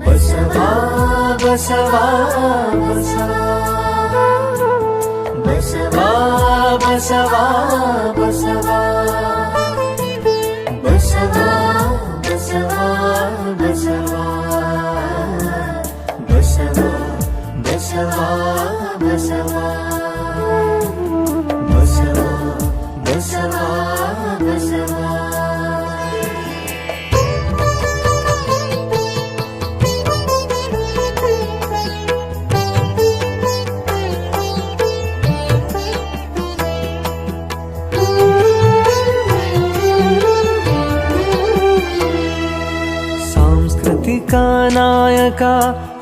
ಬಸವಾ ಬಸವಾ ಬಸವಾ ಬಸವಾ ಬಸವಾ ಬಸವಾ ಬಸವಾ ಬಸವಾ ಬಸವಾ ಬಸವಾ ಬಸವಾ ಬಸವಾ ಬಸವಾ ಬಸವಾ ಬಸವಾ. ಸಾಂಸ್ಕೃತಿಕ ನಾಯಕ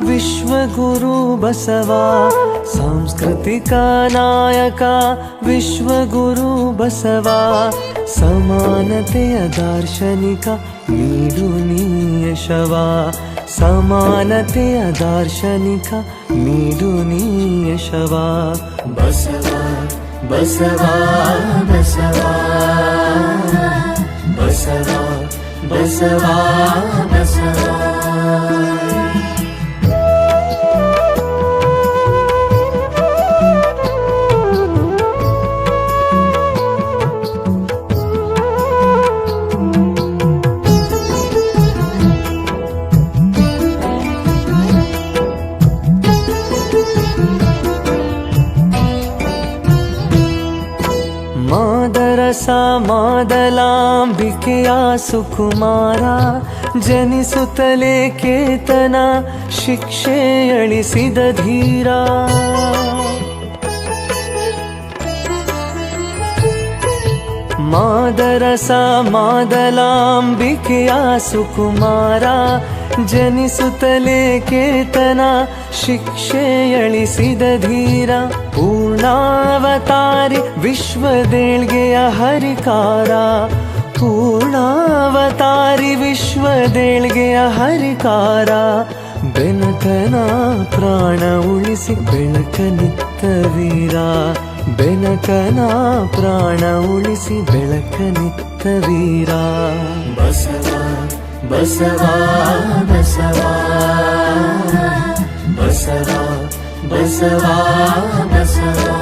ವಿಶ್ವಗುರು ಬಸವ, ಸಾಂಸ್ಕೃತಿಕ ನಾಯಕ ವಿಶ್ವಗುರು ಬಸವ, ಸಮಾನತೆಯ ದಾರ್ಶನಿಕ ನೀಡು ನೀ ಯಶವ, ಸಮಾನತೆಯ ದಾರ್ಶನಿಕ ನೀಡು ನೀ ಯಶವ. ಬಸವ ಬಸವ ಬಸವ ಬಸವ ಬಸವಾ ಬಸವಾ. ಮಾದರಸ ಮಾದಲಾಂಬಿಕೆಯ ಸುಕುಮಾರ, ಜನಿಸುತ್ತಲೇ ಕೇತನ ಶಿಕ್ಷೆ ಅಳಿಸಿದ ಧೀರ. ಮಾದರಸ ಮಾದಲಾಂಬಿಕೆಯ ಸುಕುಮಾರ, ಜನಿಸುತ್ತಲೇ ಕೇತನ ಶಿಕ್ಷೆ ಅಳಿಸಿದ ಧೀರ. ಪೂರ್ಣಾವತಾರಿ ವಿಶ್ವದೇಳ್ಗೆಯ ಹರಿಕಾರ, ಪೂರ್ಣಾವತಾರಿ ವಿಶ್ವದೇಳ್ಗೆಯ ಹರಿಕಾರ. ಬೆನಕನ ಪ್ರಾಣ ಉಳಿಸಿ ಬೆಳಕನಿತ್ತ ವೀರ, ಬೆನಕನ ಪ್ರಾಣ ಉಳಿಸಿ ಬೆಳಕನಿತ್ತ ವೀರ. ಬಸವ ಬಸವಾ ಬಸವಾ ಬಸವಾ ಬಸವಾ ಬಸವಾ.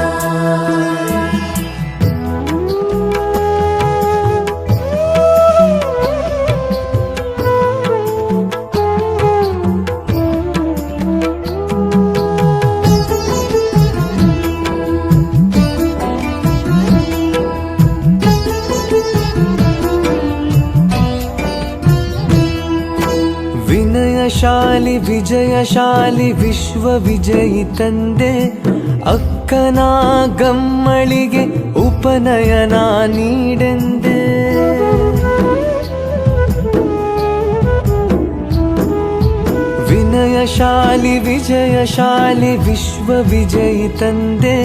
ವಿನಯಶಾಲಿ ವಿಜಯಶಾಲಿ ವಿಶ್ವ ವಿಜಯಿ ತಂದೆ, ಅಕ್ಕನ ಗಮ್ಮಳಿಗೆ ಉಪನಯನ ನೀಡೆಂದೆ. ವಿನಯಶಾಲಿ ವಿಜಯಶಾಲಿ ವಿಶ್ವ ವಿಜಯಿ ತಂದೆ,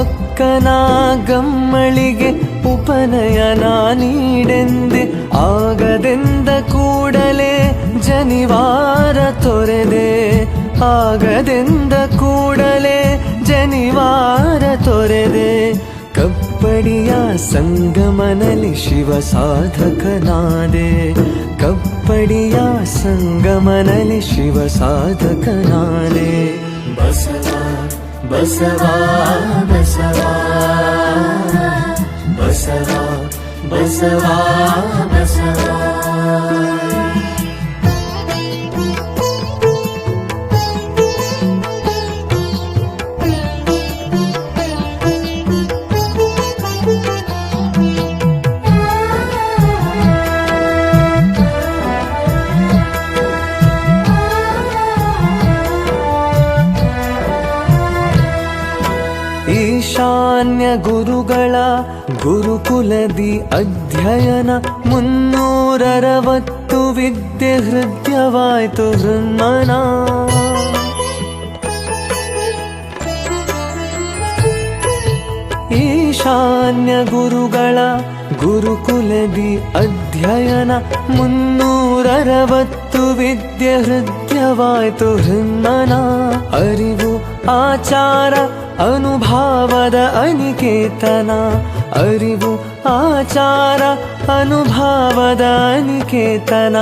ಅಕ್ಕನ ಗಮ್ಮಳಿಗೆ ಉಪನಯನ ನೀಡೆಂದೆ. ಆಗದೆಂದ ಕೂಡಲೇ ಜನಿವಾರ ತೊರೆದೆ, ಆಗದೆಂದ ಕೂಡಲೇ ಜನಿವಾರ ತೊರೆದೆ. ಕಪ್ಪಡಿಯ ಸಂಗಮನಲ್ಲಿ ಶಿವ ಸಾಧಕನಾದೆ, ಕಪ್ಪಡಿಯ ಸಂಗಮನಲ್ಲಿ ಶಿವ ಸಾಧಕನಾದೆ. ಬಸವ ಬಸವಾ ಬಸವಾ ಬಸವಾ ಬಸವಾ ಬಸವಾ. ಈಶಾನ್ಯ ಗುರುಗಳ ಗುರುಕುಲದಿ ಅಧ್ಯಯನ, 360 ವಿದ್ಯೆ ಹೃದಯವಾಯ್ತು ಹೃನ್ಮನ. ಈಶಾನ್ಯ ಗುರುಗಳ ಗುರುಕುಲದಿ ಅಧ್ಯಯನ, 360 ವಿದ್ಯೆ ಹೃದಯವಾಯ್ತು ಹೃನ್ಮನ. ಅರಿವು ಆಚಾರ ಅನುಭಾವದ ಅನಿಕೇತನ, ಅರಿವು ಆಚಾರ ಅನುಭಾವದ ನಿಕೇತನ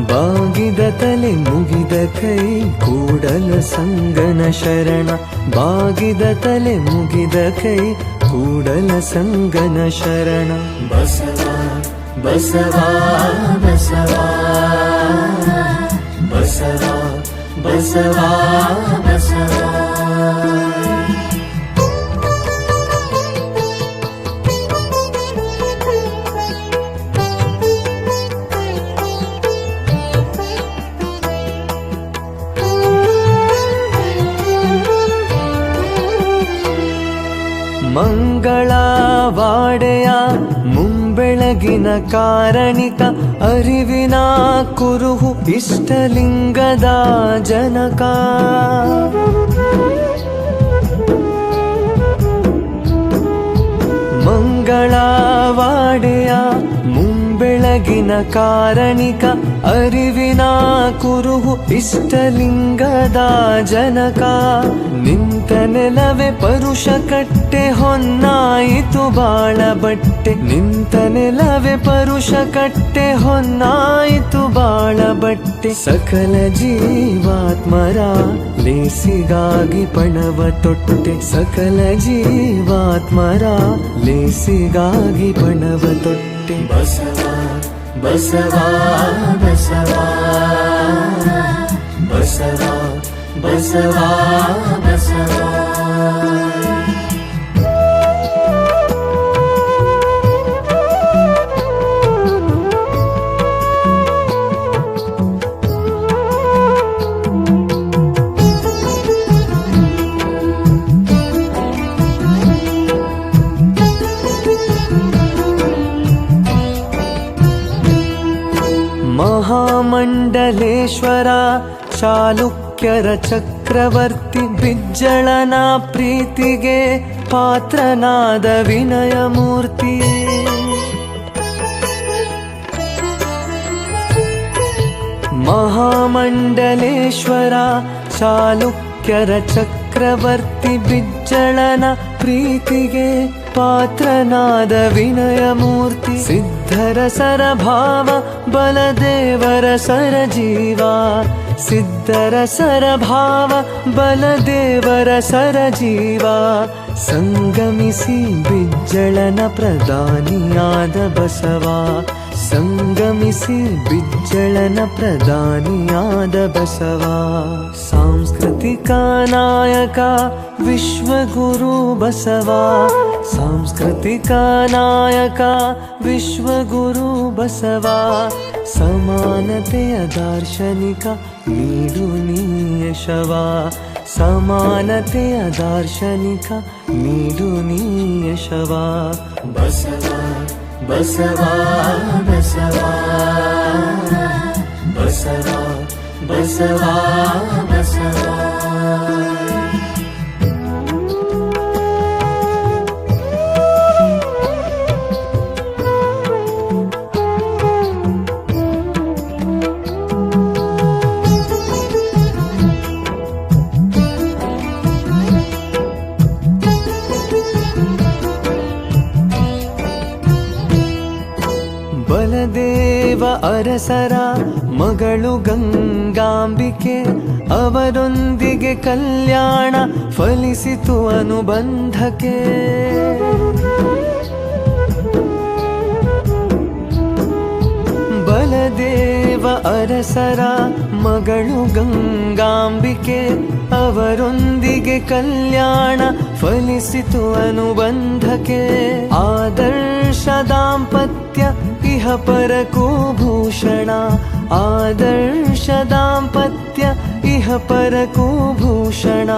ಬಾಗಿದ ತಲೆ ಮುಗಿದ ಕೈ ಕೂಡಲ ಸಂಗನ ಶರಣ ಬಾಗಿದ ತಲೆ ಮುಗಿದ ಕೈ ಕೂಡಲ ಸಂಗನ ಶರಣ ಬಸವ ಬಸವ ಬಸವ ಬಸವ ಬಸವ ಬಸವ ಮಂಗಳವಾಡೆಯ ಮುಂಬೆಳಗಿನ ಕಾರಣಿಕ ಅರಿವಿನ ಕುರುಹು ಇಷ್ಟಲಿಂಗದ ಜನಕ ಮಂಗಳವಾಡೆಯ ಮುಂಬೆಳಗಿನ ಕಾರಣಿಕ ಅರಿವಿನ ಕುರುಹು ಇಷ್ಟಲಿಂಗದ ಜನಕ ನಿಂತ ನೆಲವೇ ಪರುಷ ಕಟ್ಟೆ ಹೊನ್ನಾಯಿತು ಬಾಳ ಬಟ್ಟೆ ನಿಂತ ನೆಲವೇ ಪರುಷ ಕಟ್ಟೆ ಹೊನ್ನಾಯಿತು ಬಾಳ ಬಟ್ಟೆ ಸಕಲ ಜೀವಾತ್ಮರ ಲೇಸಿಗಾಗಿ ಪಣವ ತೊಟ್ಟೆ ಸಕಲ ಜೀವಾತ್ಮರ ಲೇಸಿಗಾಗಿ ಪಣವ ತೊಟ್ಟೆ ಬಸವ ಬಸವ ಬಸವ ಬಸವ ಬಸವ ಬಸವ ಮಹಾಮಂಡಲೇಶ್ವರ ಚಾಲುಕ್ಯರ ಚಕ್ರವರ್ತಿ ಬಿಜ್ಜಳನ ಪ್ರೀತಿಗೆ ಪಾತ್ರನಾದ ವಿನಯ ಮೂರ್ತಿ ಮಹಾಮಂಡಲೇಶ್ವರ ಚಾಲುಕ್ಯರ ಚಕ್ರವರ್ತಿ ಬಿಜ್ಜಳನ ಪ್ರೀತಿಗೆ ಪಾತ್ರನಾದ ವಿನಯ ಮೂರ್ತಿ ಸಿದ್ಧರ ಸರಭಾವ ಬಲದೇವರ ಸರಜೀವ ಸಿದ್ಧರ ಸರಭಾವ ಬಲದೇವರ ಸರಜೀವ ಸಂಗಮಿಸಿ ಬಿಜ್ಜಳನ ಪ್ರಧಾನಿಯಾದ ಬಸವ ಸಂಗಮಿಸಿ ಬಿಜ್ಜಳನ ಪ್ರಧಾನಿಯಾದ ಬಸವ ಸಾಂಸ್ಕೃತಿಕ ನಾಯಕ ವಿಶ್ವಗುರು ಬಸವ ಸಾಂಸ್ಕೃತಿಕ ನಾಯಕ ವಿಶ್ವಗುರು ಬಸವ ಸಮಾನತೆಯ ದಾರ್ಶನಿಕ ನೀಡು ನೀ ಯಶವ ಸಮಾನತೆಯ ದಾರ್ಶನಿಕ ನೀಡು ನೀ ಯಶವ ಬಸವ ಬಸವ ಬಸವ ಬಸವ ಬಸವ ಬಸವ ಬಲದೇವ ಅರಸರ ಮಗಳು ಗಂಗಾಂಬಿಕೆ ಅವರೊಂದಿಗೆ ಕಲ್ಯಾಣ ಫಲಿಸಿತು ಅನುಬಂಧಕ್ಕೆ ಬಲದೇವ ಅರಸರ ಮಗಳು ಗಂಗಾಂಬಿಕೆ ಅವರೊಂದಿಗೆ ಕಲ್ಯಾಣ ಫಲಿಸಿತು ಅನುಬಂಧಕ್ಕೆ ಆದರ್ಶ ದಾಂಪತ್ಯ ಇಹ ಪರಕೂ ಭೂಷಣ ಆದರ್ಶ ದಾಂಪತ್ಯ ಇಹ ಪರಕೂ ಭೂಷಣ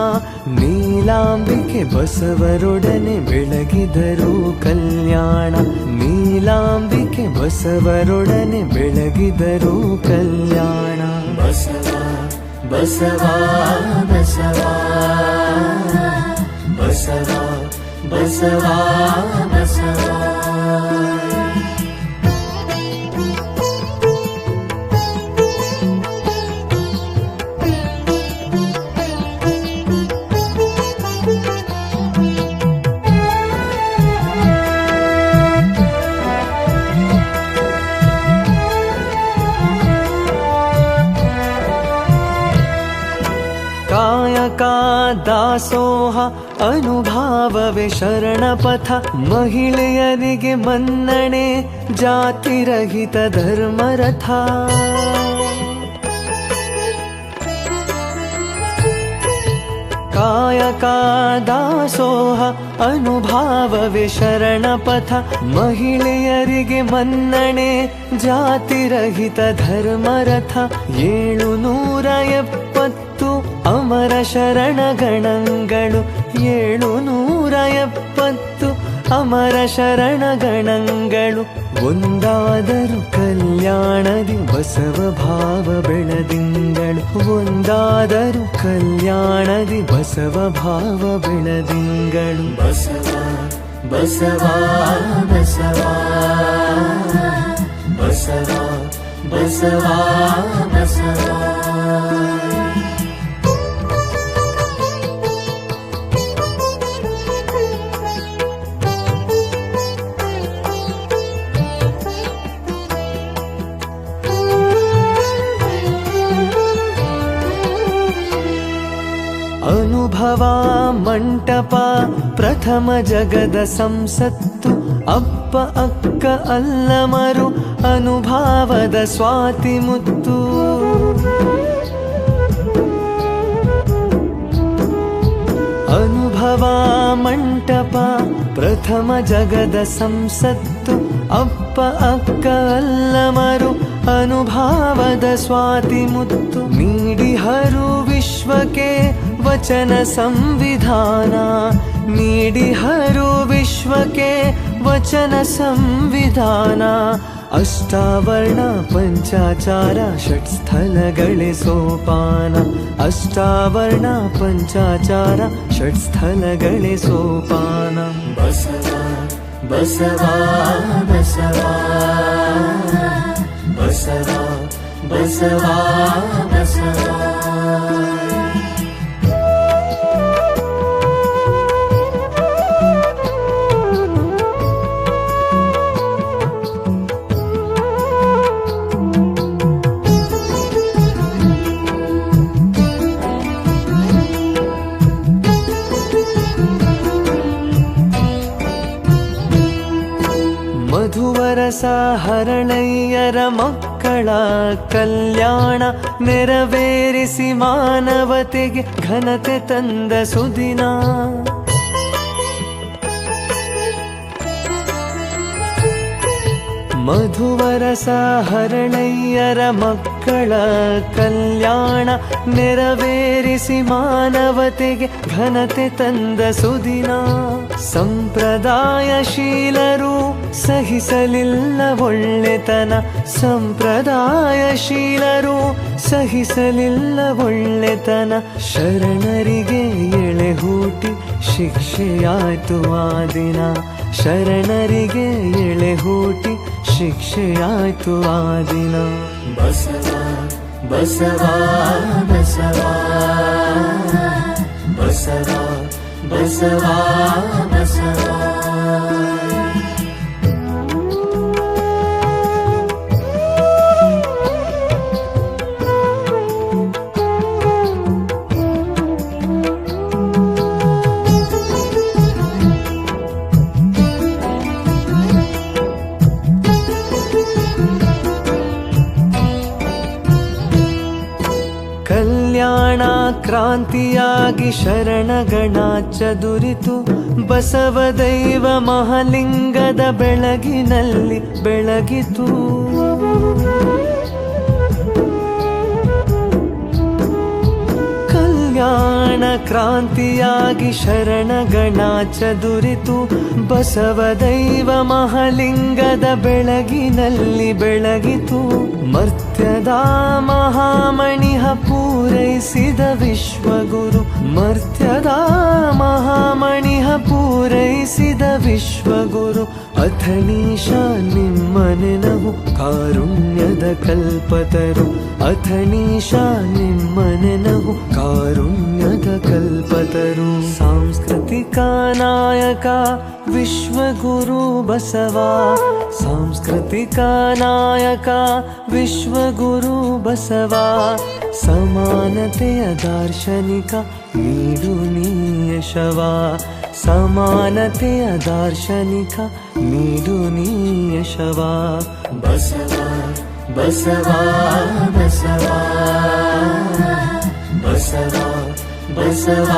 ನೀಲಾಂಬಿಕೆ ಬಸವರೊಡನೆ ಬೆಳಗಿದರು ಕಲ್ಯಾಣ ನೀಲಾಂಬಿಕೆ ಬಸವರೊಡನೆ ಬೆಳಗಿದರು ಕಲ್ಯಾಣ ಬಸವ ಬಸವ ಬಸವ ಬಸವ ಬಸವ ಬಸವ ಕಾಯಕ ದಾಸೋಹ ಅನುಭಾವವೇ ಶರಣಪಥ ಮಹಿಳೆಯರಿಗೆ ಮನ್ನಣೆ ಜಾತಿರಹಿತ ಧರ್ಮರಥ ಕಾಯಕ ದಾಸೋಹ ಅನುಭಾವವೇ ಶರಣಪಥ ಮಹಿಳೆಯರಿಗೆ ಮನ್ನಣೆ ಜಾತಿರಹಿತ ಧರ್ಮರಥ 770 ಅಮರ ಶರಣಗಣಗಳು 770 ಅಮರ ಶರಣಗಣಗಳು ಒಂದಾದರು ಕಲ್ಯಾಣದಿ ಬಸವ ಭಾವ ಬೆಳದಿಂಗಳು ಒಂದಾದರು ಕಲ್ಯಾಣದಿ ಬಸವ ಭಾವ ಬೆಳದಿಂಗಳು ಬಸವ ಬಸವ ಬಸವ ಬಸವ ಬಸವ ಬಸವ ಅನುಭವ ಮಂಟಪ ಪ್ರಥಮ ಜಗದ ಸಂಸತ್ತು ಅಪ್ಪ ಅಕ್ಕ ಅಲ್ಲಮರು ಅನುಭಾವದ ಸ್ವಾತಿ ಮುತ್ತು ಅನುಭವ ಮಂಟಪ ಪ್ರಥಮ ಜಗದ ಸಂಸತ್ತು ಅಪ್ಪ ಅಕ್ಕ ಅಲ್ಲಮರು ಅನುಭಾವದ ಸ್ವಾತಿ ಮುತ್ತು ನೀಡಿಹರು ವಿಶ್ವಕ್ಕೆ ವಚನ ಸಂವಿಧಾನ ನೀಡಿಹರು ವಿಶ್ವಕ್ಕೆ ವಚನ ಸಂವಿಧಾನ ಅಷ್ಟಾವರ್ಣ ಪಂಚಾಚಾರ ಷಟ್ಸ್ಥಲಗಳೇ ಸೋಪಾನ ಅಷ್ಟಾವರ್ಣ ಪಂಚಾಚಾರ ಷಟ್ಸ್ಥಲಗಳೇ ಸೋಪಾನ ಬಸವ ಬಸವ ಬಸವ ಬಸವ ಬಸವ ಬಸವ ಮಧುವರಸ ಹರಳಯ್ಯರ ಮಕ್ಕಳ ಕಲ್ಯಾಣ ನೆರವೇರಿಸಿ ಮಾನವತೆಗೆ ಘನತೆ ತಂದ ಸುದಿನ ಮಧುವರಸ ಹರಳಯ್ಯರ ಮಕ್ಕಳ ಕಲ್ಯಾಣ ನೆರವೇರಿಸಿ ಮಾನವತೆಗೆ ಘನತೆ ತಂದ ಸುದಿನ ಸಂಪ್ರದಾಯಶೀಲರು ಸಹಿಸಲಿಲ್ಲ ಒಳ್ಳೆತನ ಸಂಪ್ರದಾಯಶೀಲರು ಸಹಿಸಲಿಲ್ಲ ಒಳ್ಳೆತನ ಶರಣರಿಗೆ ಎಳೆಹೂಟಿ ಶಿಕ್ಷೆಯಾಯ್ತು ಆ ದಿನ ಶರಣರಿಗೆ ಎಳೆಹೂಟಿ ಶಿಕ್ಷೆಯಾಯ್ತು ಆ ದಿನ ಬಸವ ಬಸವ ಬಸವ ಬಸವ ಬಸವ ಬಸವ ಕಲ್ಯಾಣ ಕ್ರಾಂತಿಯಾಗಿ ಶರಣಗಣ ಚದುರಿತು ಬಸವದೈವ ಮಹಾಲಿಂಗದ ಬೆಳಗಿನಲ್ಲಿ ಬೆಳಗಿತು ಕಲ್ಯಾಣ ಕ್ರಾಂತಿಯಾಗಿ ಶರಣಗಣ ಚದುರಿತು ಬಸವದೈವ ಮಹಾಲಿಂಗದ ಬೆಳಗಿನಲ್ಲಿ ಬೆಳಗಿತು ಮರ್ತ್ಯದ ಮಹಾಮಣಿಹ ಪೂರೈಸಿದ ವಿಶ್ವಗುರು ಮರ್ತ್ಯದ ಮಹಾಮಣಿಹ ಪೂರೈಸಿದ ವಿಶ್ವಗುರು ಅಥಣೀಶ ನಿಮ್ಮ ನೆನಹು ಕಾರುಣ್ಯದ ಕಲ್ಪತರು ಅಥಣೀಶ ನಿಮ್ಮ ನೆನಹು ಕಾರುಣ್ಯದ ಕಲ್ಪ ಕಲ್ಪತರು ಸಾಂಸ್ಕೃತಿಕ ನಾಯಕ ವಿಶ್ವಗುರು ಬಸವ ಸಾಂಸ್ಕೃತಿಕ ನಾಯಕ ವಿಶ್ವಗುರು ಬಸವ ಸಮಾನತೆಯ ದಾರ್ಶನಿಕ ನೀಡು ನೀ ಯಶವ ಸಮಾನತೆಯ ದಾರ್ಶನಿಕ ನೀಡು ನೀ ಯಶವ ಬಸವ ಬಸವ ಬಸವ ಬಸವ ಬಸವ